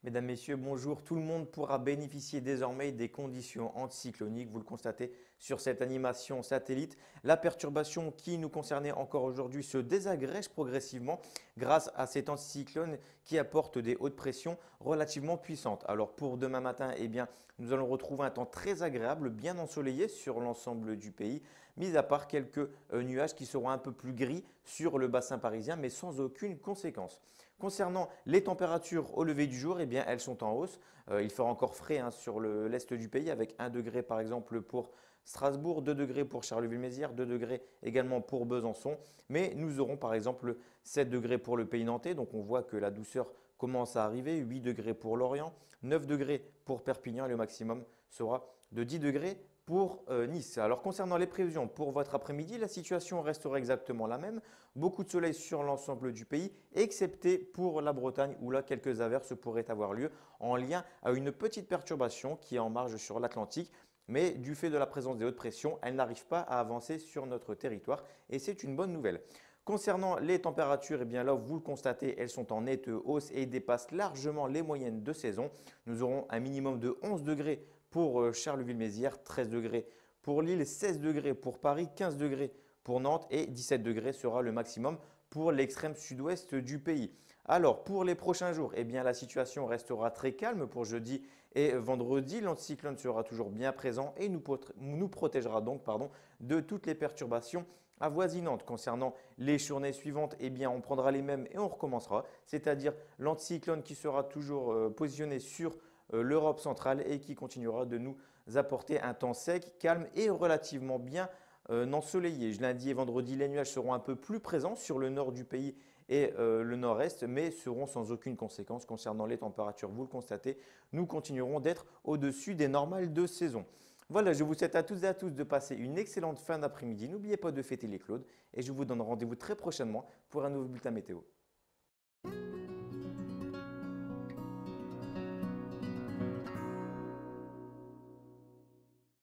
Mesdames, Messieurs, bonjour. Tout le monde pourra bénéficier désormais des conditions anticycloniques. Vous le constatez sur cette animation satellite. La perturbation qui nous concernait encore aujourd'hui se désagrège progressivement grâce à cet anticyclone qui apporte des hautes pressions relativement puissantes. Alors pour demain matin, eh bien, nous allons retrouver un temps très agréable, bien ensoleillé sur l'ensemble du pays, mis à part quelques nuages qui seront un peu plus gris sur le bassin parisien, mais sans aucune conséquence. Concernant les températures au lever du jour, eh bien, elles sont en hausse. Il fera encore frais sur l'est du pays avec 1 degré par exemple pour Strasbourg, 2 degrés pour Charleville-Mézières, 2 degrés également pour Besançon. Mais nous aurons par exemple 7 degrés pour le pays nantais. Donc on voit que la douceur commence à arriver. 8 degrés pour Lorient, 9 degrés pour Perpignan et le maximum sera de 10 degrés pour Nice. Alors concernant les prévisions pour votre après-midi, la situation restera exactement la même. Beaucoup de soleil sur l'ensemble du pays, excepté pour la Bretagne où là quelques averses pourraient avoir lieu en lien à une petite perturbation qui est en marge sur l'Atlantique. Mais du fait de la présence des hautes pressions, elle n'arrive pas à avancer sur notre territoire et c'est une bonne nouvelle. Concernant les températures, eh bien là, vous le constatez, elles sont en nette hausse et dépassent largement les moyennes de saison. Nous aurons un minimum de 11 degrés pour Charleville-Mézières, 13 degrés pour Lille, 16 degrés pour Paris, 15 degrés pour Nantes et 17 degrés sera le maximum pour l'extrême sud-ouest du pays. Alors pour les prochains jours, eh bien, la situation restera très calme pour jeudi et vendredi. L'anticyclone sera toujours bien présent et nous protégera donc de toutes les perturbations avoisinantes. Concernant les journées suivantes, eh bien, on prendra les mêmes et on recommencera, c'est-à-dire l'anticyclone qui sera toujours positionné sur l'Europe centrale et qui continuera de nous apporter un temps sec, calme et relativement bien ensoleillé. Lundi et vendredi, les nuages seront un peu plus présents sur le nord du pays et le nord-est, mais seront sans aucune conséquence concernant les températures. Vous le constatez, nous continuerons d'être au-dessus des normales de saison. Voilà, je vous souhaite à toutes et à tous de passer une excellente fin d'après-midi. N'oubliez pas de fêter les Claudes et je vous donne rendez-vous très prochainement pour un nouveau bulletin météo.